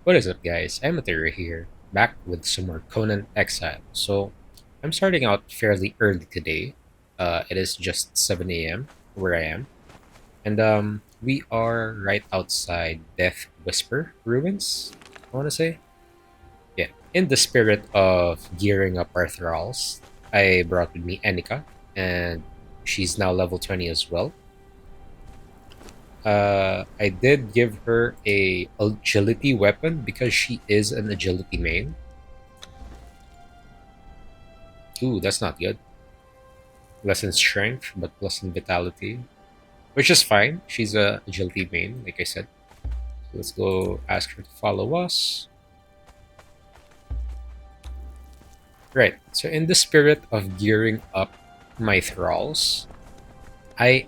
What is up, guys? I'm Materia here, back with some more Conan Exile. So, I'm starting out fairly early today. It is just 7 a.m. where I am, and we are right outside Death Whisper ruins. I want to say, yeah. In the spirit of gearing up our thralls, I brought with me Enika, and she's now level 20 as well. I did give her a agility weapon because she is an agility main. Ooh, that's not good. Less in strength, but plus in vitality, which is fine. She's a agility main, like I said. So let's go ask her to follow us. Right. So in the spirit of gearing up my thralls, I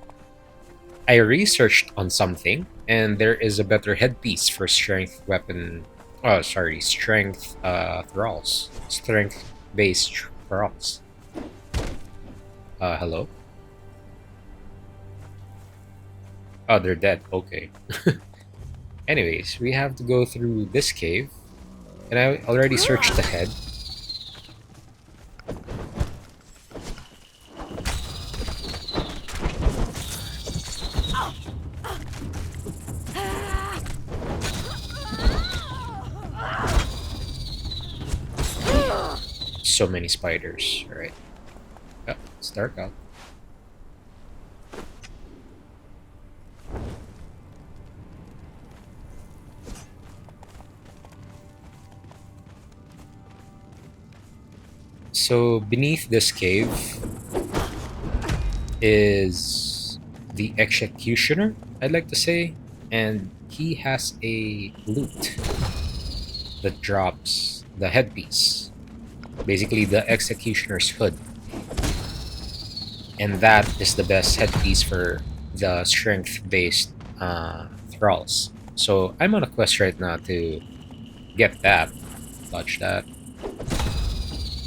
I researched on something, and there is a better headpiece for strength weapon. Oh, sorry, strength thralls, strength based thralls. Hello. Oh, they're dead. Okay. Anyways, we have to go through this cave, and I already searched the head. So many spiders. All right. Oh, it's dark out. So beneath this cave is the executioner, I'd like to say, and he has a loot that drops the headpiece, basically the executioner's hood, and that is the best headpiece for the strength-based thralls. So I'm on a quest right now to get that. Dodge that.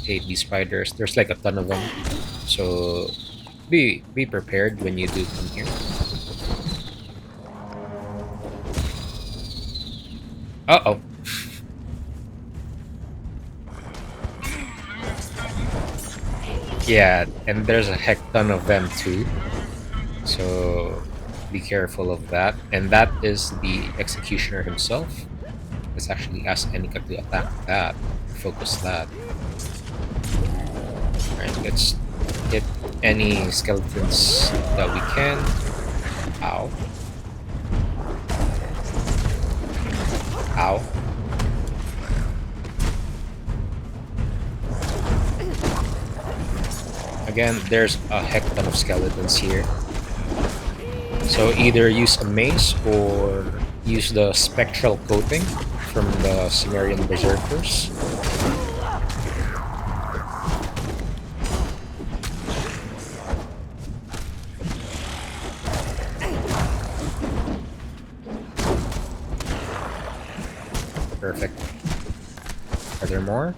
Hate these spiders. There's like a ton of them. So be prepared when you do come here. Uh-oh. Yeah, and there's a heck ton of them too. So be careful of that. And that is the executioner himself. Let's actually ask Enika to attack that. Focus that. Alright, let's hit any skeletons that we can. Ow. Ow. Again, there's a heck ton of skeletons here. So either use a mace or use the spectral coating from the Sumerian berserkers. Perfect. Are there more?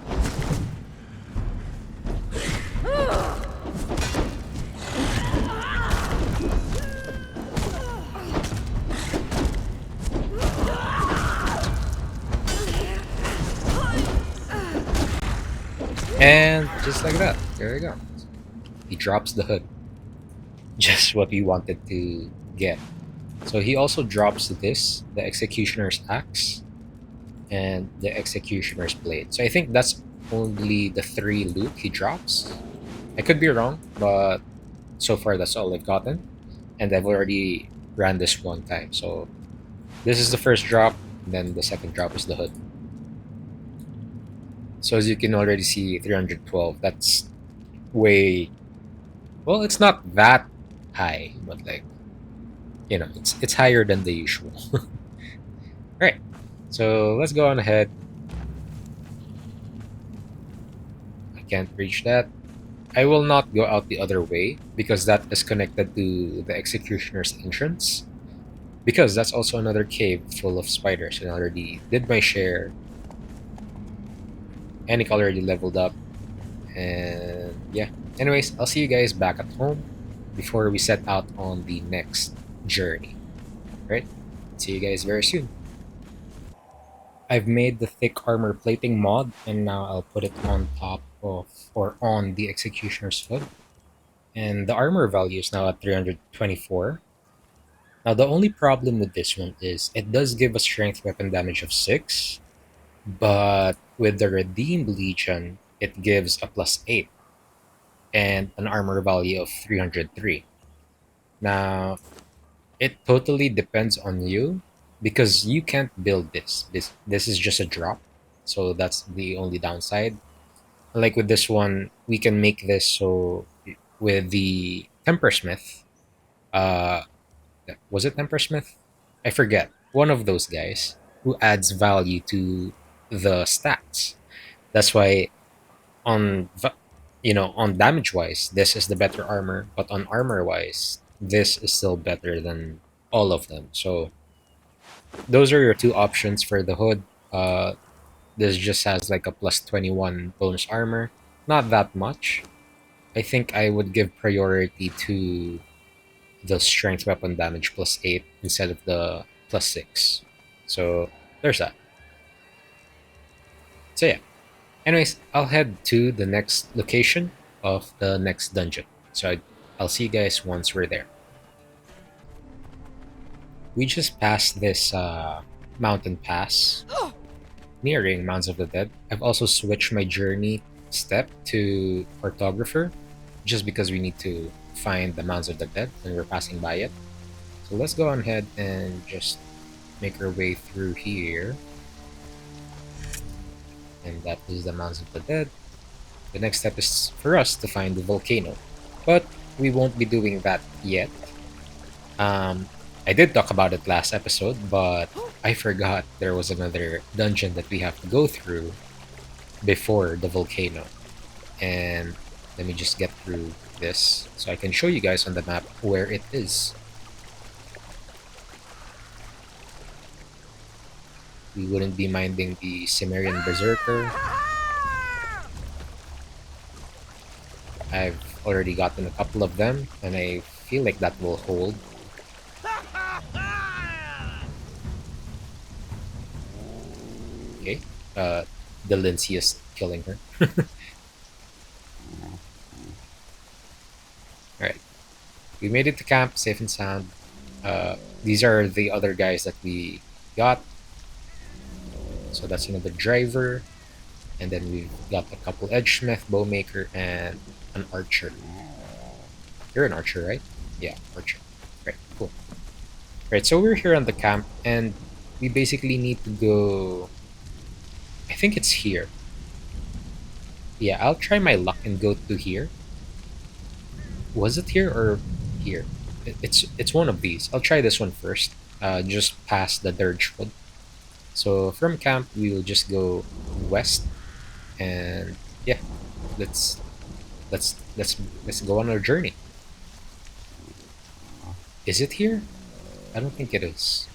And just like that, there you go. He drops the hood. Just what we wanted to get. So he also drops this, the Executioner's Axe, and the Executioner's Blade. So I think that's only the 3 loot he drops. I could be wrong, but so far that's all I've gotten. And I've already ran this one time. So this is the first drop, then the second drop is the hood. So as you can already see, 312, that's way... Well, it's not that high, but like, you know, it's higher than the usual. Right, so let's go on ahead. I can't reach that. I will not go out the other way because that is connected to the executioner's entrance, because that's also another cave full of spiders, and I already did my share. Anik already leveled up, and yeah. Anyways, I'll see you guys back at home before we set out on the next journey. Right? See you guys very soon. I've made the thick armor plating mod, and now I'll put it on top of or on the executioner's hood. And the armor value is now at 324. Now the only problem with this one is it does give a strength weapon damage of 6, but with the redeemed legion, it gives a plus 8 and an armor value of 303. Now it totally depends on you because you can't build this. This is just a drop, so that's the only downside. Like with this one, we can make this so with the Tempersmith, uh, was it Tempersmith? I forget. One of those guys who adds value to the stats. That's why on on damage wise, this is the better armor, but on armor wise, this is still better than all of them. So those are your two options for the hood. This just has like a plus 21 bonus armor, not that much. I think I would give priority to the strength weapon damage plus 8 instead of the plus 6. So there's that. So yeah. Anyways, I'll head to the next location of the next dungeon. So I'll see you guys once we're there. We just passed this mountain pass nearing Mounds of the Dead. I've also switched my journey step to Cartographer just because we need to find the Mounds of the Dead when we're passing by it. So let's go on ahead and just make our way through here. And that is the Mounds of the Dead. The next step is for us to find the volcano. But we won't be doing that yet. I did talk about it last episode, but I forgot there was another dungeon that we have to go through before the volcano. And let me just get through this so I can show you guys on the map where it is. We wouldn't be minding the Cimmerian Berserker. I've already gotten a couple of them, and I feel like that will hold. Okay, the Lindsay is killing her. Alright, we made it to camp safe and sound. These are the other guys that we got. So that's another driver. And then we've got a couple edgesmith, bowmaker, and an archer. You're an archer, right? Yeah, archer. Right, cool. Right, so we're here on the camp, and we basically need to go... I think it's here. Yeah, I'll try my luck and go to here. Was it here or here? It's one of these. I'll try this one first. Just past the Dirge Wood. So from camp, we will just go west, and yeah, let's go on our journey. Is it here? I don't think it is.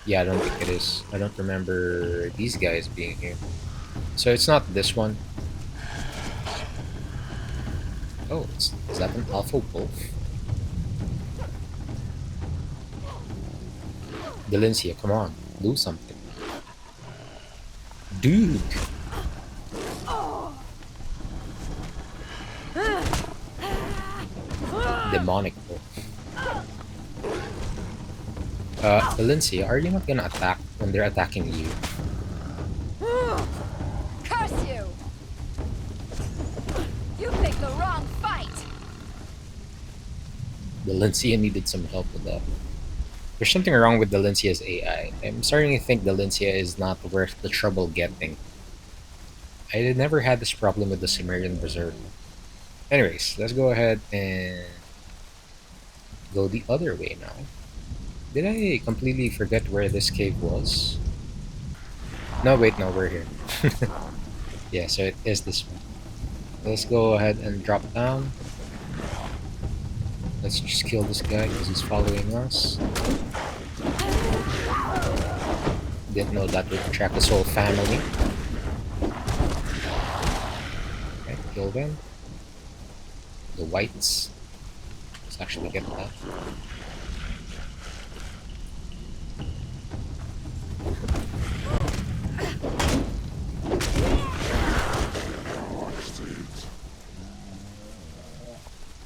Yeah, I don't think it is. I don't remember these guys being here. So it's not this one. Oh, is that an alpha wolf? Delencia, come on, do something. Dude! Demonic wolf. Delencia, are you not gonna attack when they're attacking you? Curse you! You picked the wrong fight! Delencia needed some help with that. There's something wrong with Delencia's AI. I'm starting to think Delencia is not worth the trouble getting. I never had this problem with the Cimmerian Berserker. Anyways, let's go ahead and go the other way now. Did I completely forget where this cave was? No, wait, no, we're here. Yeah, so it is this one. Let's go ahead and drop down. Let's just kill this guy because he's following us. Didn't know that would attract his whole family. Okay, kill them. The whites. Let's actually get that.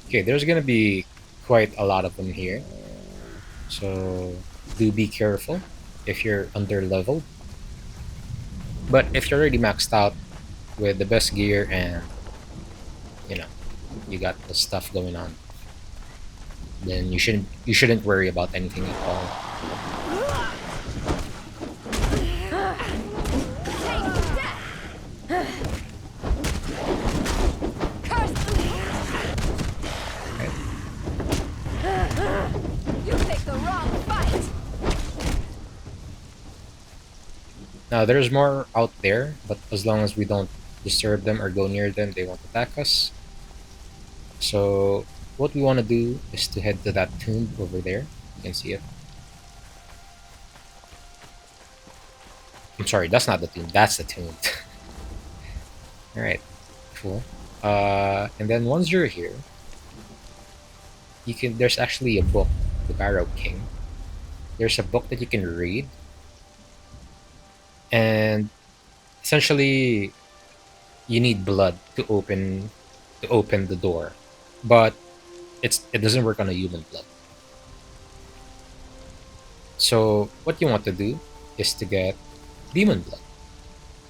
Okay, there's gonna be quite a lot of them here, so do be careful if you're under leveled. But if you're already maxed out with the best gear and you know you got the stuff going on, then you shouldn't worry about anything at all. Right? You picked the wrong fight. Now there's more out there, but as long as we don't disturb them or go near them, they won't attack us. So what we want to do is to head to that tomb over there. You can see it. I'm sorry, that's not the tomb. That's the tomb. All right, cool. And then once you're here, you can. There's actually a book, the Barrow King. There's a book that you can read, and essentially, you need blood to open the door, but it doesn't work on a human blood. So what you want to do is to get demon blood.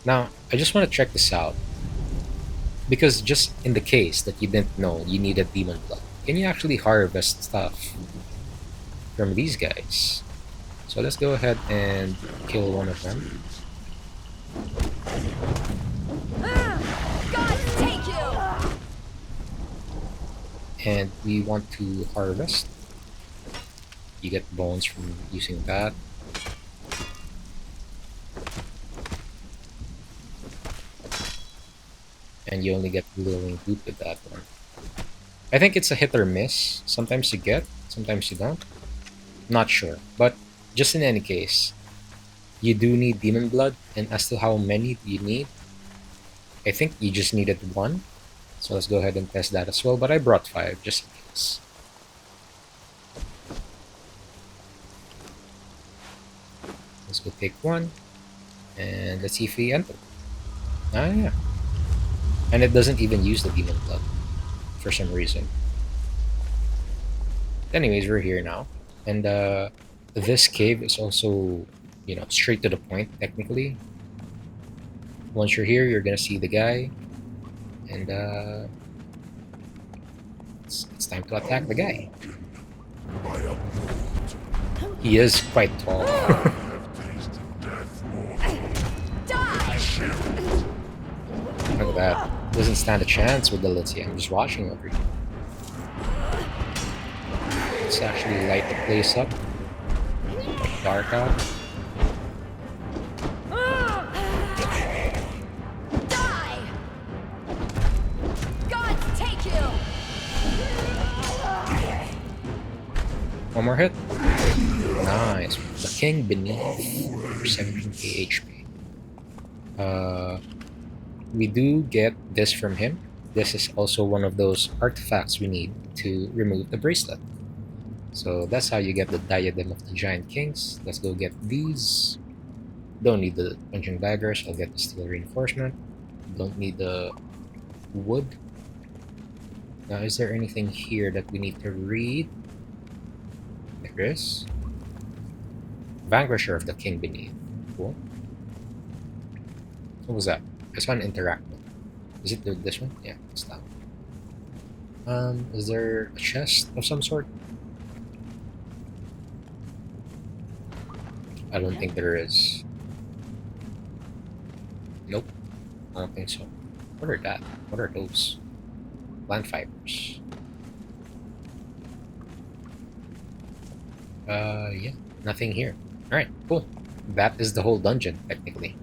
Now, I just want to check this out because just in the case that you didn't know you needed demon blood, can you actually harvest stuff from these guys? So let's go ahead and kill one of them. God take you. And we want to harvest. You get bones from using that. And you only get glowing goop with that one. I think it's a hit or miss. Sometimes you get, sometimes you don't. Not sure. But just in any case, you do need demon blood. And as to how many you need, I think you just needed one. So let's go ahead and test that as well. But I brought 5 just in case. Let's go take one. And let's see if we enter. Ah, yeah. And it doesn't even use the demon blood for some reason. Anyways, we're here now. And this cave is also, straight to the point, technically. Once you're here, you're gonna see the guy. And it's time to attack the guy. He is quite tall. Look at that. Doesn't stand a chance with the Litzy. I'm just watching over here. Let's actually light the place up. Dark out. Die. God take you. One more hit. Nice. The King Beneath for 17k HP. We do get this from him. This is also one of those artifacts we need to remove the bracelet. So that's how you get the Diadem of the Giant Kings. Let's go get these. Don't need the punching daggers. I'll get the steel reinforcement. Don't need the wood. Now, is there anything here that we need to read? There is. Vanquisher of the King Beneath. Cool. What was that? I saw an interact. Is it this one? Yeah, it's that one. Is there a chest of some sort? I don't think there is. Nope. I don't think so. What are that? What are those? Plant fibers. Yeah. Nothing here. Alright, cool. That is the whole dungeon, technically.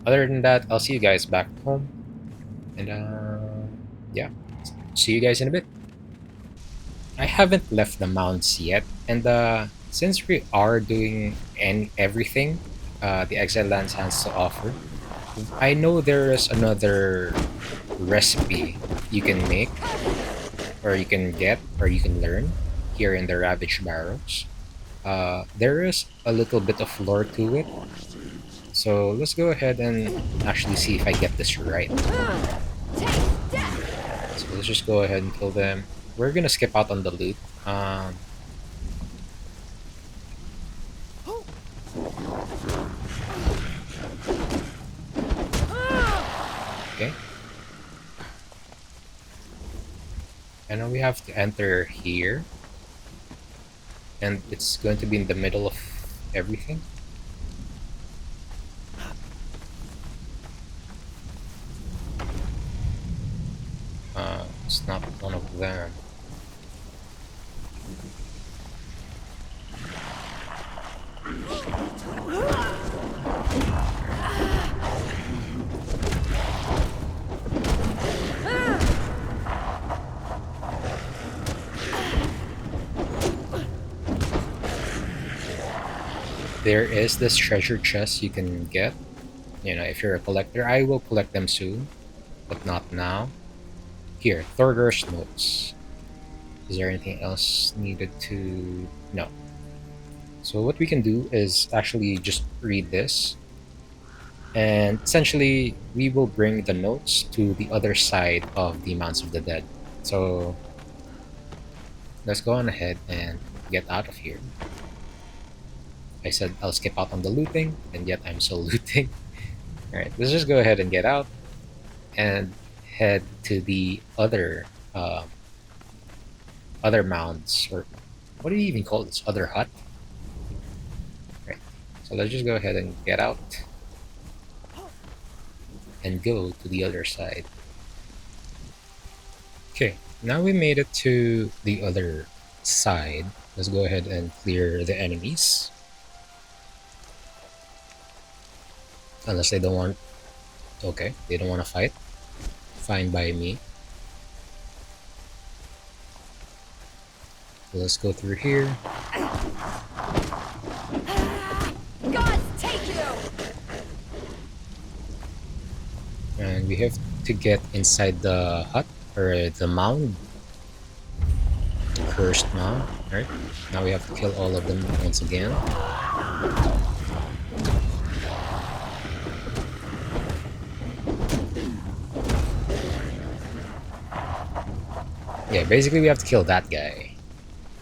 Other than that, I'll see you guys back home. And, yeah. See you guys in a bit. I haven't left the mounts yet. And, since we are doing everything the Exiled Lands has to offer, I know there is another recipe you can make, or you can get, or you can learn here in the Ravaged Barrows. There is a little bit of lore to it. So let's go ahead and actually see if I get this right. So let's just go ahead and kill them. we're gonna skip out on the loot. Okay. And now we have to enter here. And it's going to be in the middle of everything. It's not one of them. There is this treasure chest you can get. You know, if you're a collector, I will collect them soon, but not now. Here, Thorgar's notes. Is there anything else needed to... No. So what we can do is actually just read this. And essentially, we will bring the notes to the other side of the Mounds of the Dead. So let's go on ahead and get out of here. I said I'll skip out on the looting, and yet I'm still looting. Alright, let's just go ahead and get out and head to the other mounds, or what do you even call this? Other hut? Right. So let's just go ahead and get out and go to the other side. Okay, now we made it to the other side. Let's go ahead and clear the enemies. Unless they don't want... Okay, they don't want to fight. Fine by me. Let's go through here. Gods take you! And we have to get inside the hut, or the mound. The cursed mound. Right? Now we have to kill all of them once again. Yeah, basically we have to kill that guy.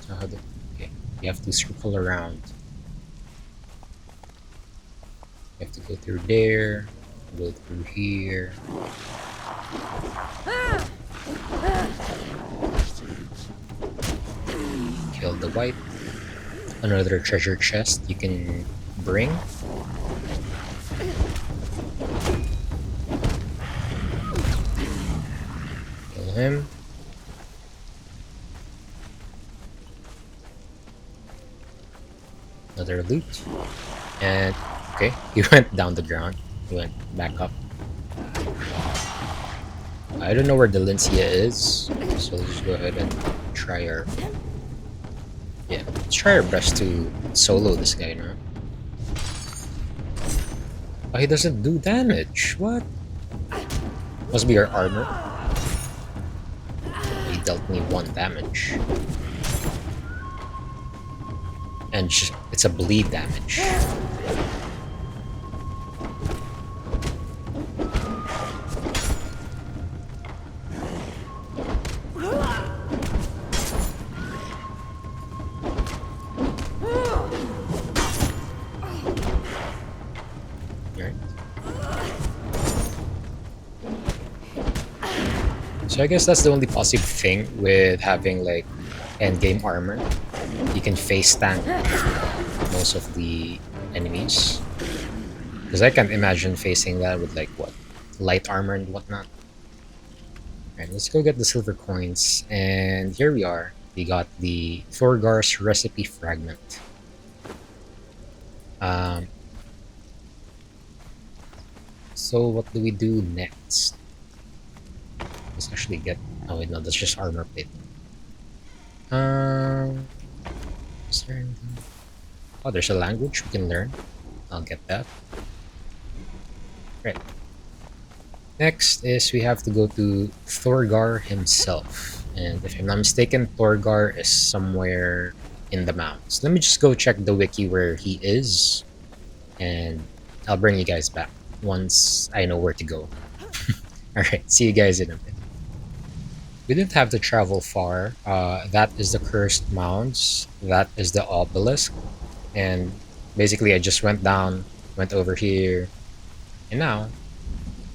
So how do... Okay, you have to circle around. You have to go through there, go through here. Kill the wight. Another treasure chest you can bring. Kill him. Another loot. And okay, he went down the ground. He went back up. I don't know where the Lincia is, so let's just go ahead and try our... Yeah, let's try our best to solo this guy now. Oh, he doesn't do damage. What? Must be our armor. He dealt me 1 damage. And just, it's a bleed damage. Right. So I guess that's the only positive thing with having like endgame armor. You can face tank most of the enemies. Because I can't imagine facing that with like what? Light armor and whatnot. Alright, let's go get the silver coins. And here we are. We got the Thorgar's recipe fragment. So what do we do next? Let's actually get... Oh wait, no, that's just armor plate. Is there anything? Oh, there's a language we can learn. I'll get that. Right. Next is we have to go to Thorgar himself. And if I'm not mistaken, Thorgar is somewhere in the mountains. Let me just go check the wiki where he is. And I'll bring you guys back once I know where to go. Alright, see you guys in a bit. We didn't have to travel far. That is the cursed mounds. That is the obelisk. And basically, I just went down, went over here, and now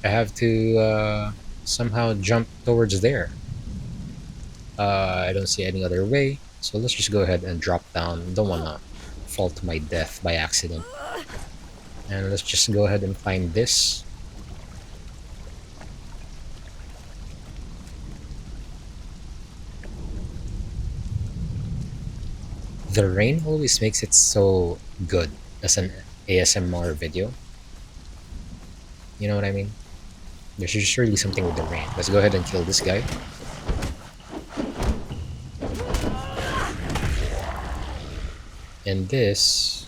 I have to somehow jump towards there. I don't see any other way, so let's just go ahead and drop down. Don't wanna fall to my death by accident. And let's just go ahead and climb this. The rain always makes it so good as an ASMR video. You know what I mean? There's just really something with the rain. Let's go ahead and kill this guy. And this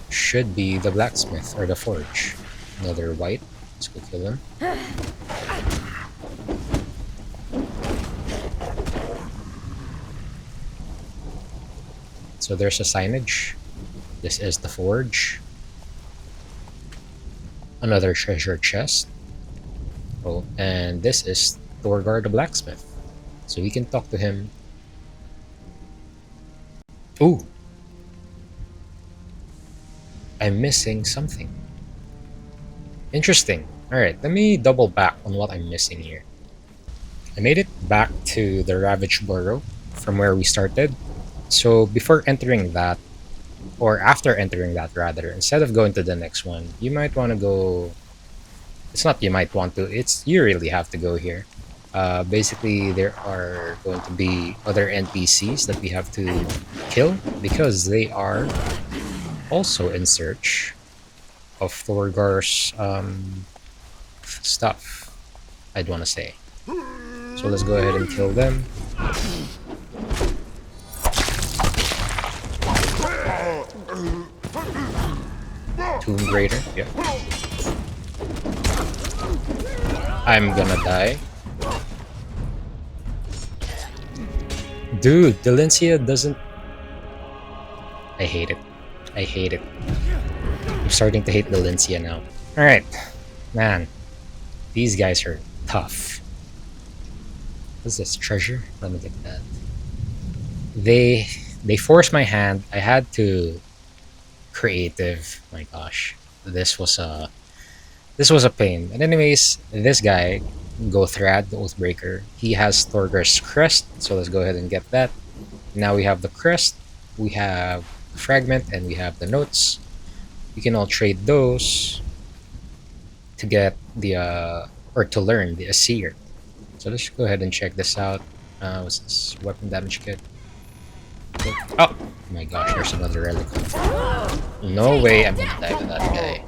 should be the blacksmith or the forge. Another white. Let's go kill him. So there's a signage. This is the forge. Another treasure chest. Oh, and this is Thorgar the blacksmith. So we can talk to him. Ooh! I'm missing something. Interesting. Alright, let me double back on what I'm missing here. I made it back to the Ravaged Barrow from where we started. So before entering that, or after entering that rather, instead of going to the next one, you might want to go... It's not you might want to, it's you really have to go here. Basically, there are going to be other NPCs that we have to kill because they are also in search of Thorgar's stuff, I'd want to say. So let's go ahead and kill them. Tomb Raider, yeah. I'm gonna die. Dude, Delencia doesn't... I hate it. I hate it. I'm starting to hate Delencia now. Alright. Man. These guys are tough. What's this? Treasure? Let me get that. They forced my hand. I had to... Creative. My gosh. This was a pain. But anyways, this guy, Gothrad, the Oathbreaker, he has Thorgar's crest, so let's go ahead and get that. Now we have the crest, we have the fragment, and we have the notes. We can all trade those to get the or to learn the Asir. So let's go ahead and check this out. What's this? Weapon damage kit. Oh my gosh, there's another relic. No way I'm gonna die with that guy.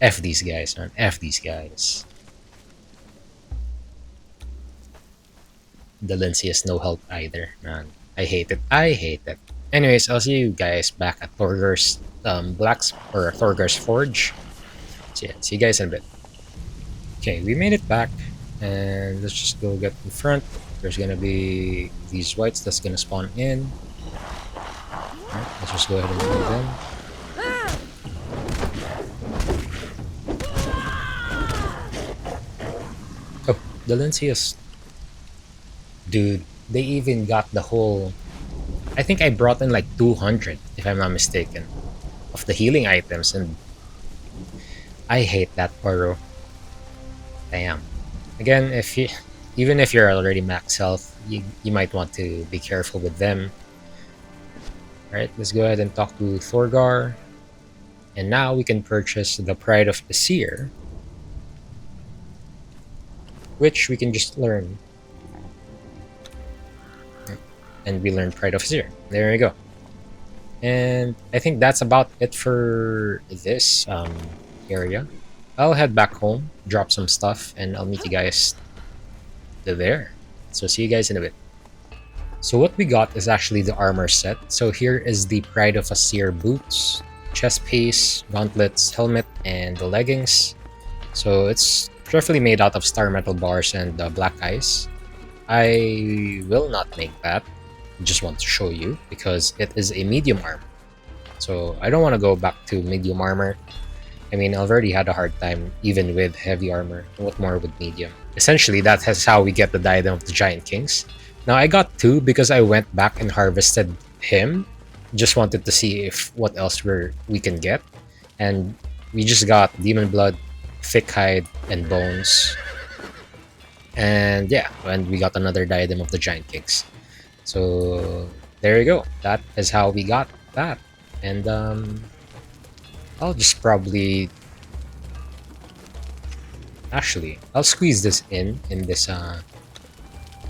F these guys, man. F these guys. Delencia is no help either, man. I hate it. I hate it. Anyways, I'll see you guys back at Thorgar's Thorgar's Forge. So yeah, see you guys in a bit. Okay, we made it back, and let's just go get in front. There's gonna be these whites that's gonna spawn in. Alright, let's just go ahead and kill them. Oh, Delencia's... Dude, they even got the whole... I think I brought in like 200, if I'm not mistaken, of the healing items, and I hate that Barrow. Damn. Again, even if you're already max health, you might want to be careful with them. Alright, let's go ahead and talk to Thorgar. And now we can purchase the Pride of Asir, which we can just learn. And we learn Pride of Asir. There we go. And I think that's about it for this area. I'll head back home, drop some stuff, and I'll meet you guys there. So see you guys in a bit. So what we got is actually the armor set. So here is the Pride of Asir boots, chest piece, gauntlets, helmet, and the leggings. So it's roughly made out of star metal bars and black ice. I will not make that. I just want to show you because it is a medium armor. So I don't want to go back to medium armor. I mean, I've already had a hard time even with heavy armor. What more with medium? essentially that is how we get the diadem of the giant kings. Now I got 2 because I went back and harvested him. Just wanted to see if what else we can get, and we just got demon blood, thick hide, and bones. And yeah, and we got another diadem of the giant kings. So there you go. That is how we got that. And I'll just probably actually I'll squeeze this in this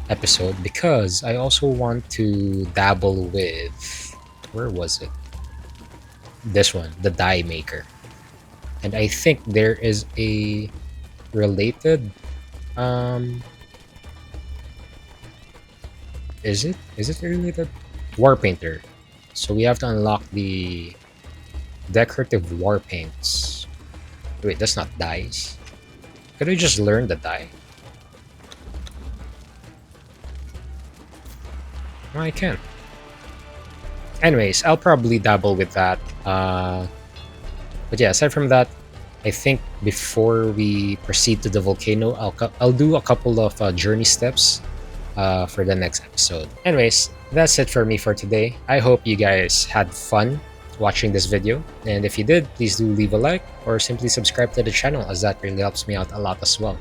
episode because I also want to dabble with, where was it? This one, the die maker. And I think there is a related is it related? War painter. So we have to unlock the decorative war paints. Wait, that's not dies. Could I just learn the die? No, I can. Anyways, I'll probably dabble with that. But yeah, aside from that, I think before we proceed to the volcano, I'll do a couple of journey steps for the next episode. Anyways, that's it for me for today. I hope you guys had fun watching this video, and if you did, please do leave a like or simply subscribe to the channel, as that really helps me out a lot as well.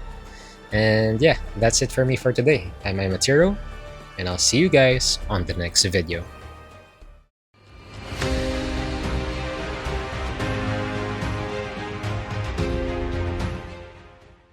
And yeah, that's it for me for today. I'm Material, and I'll see you guys on the next video.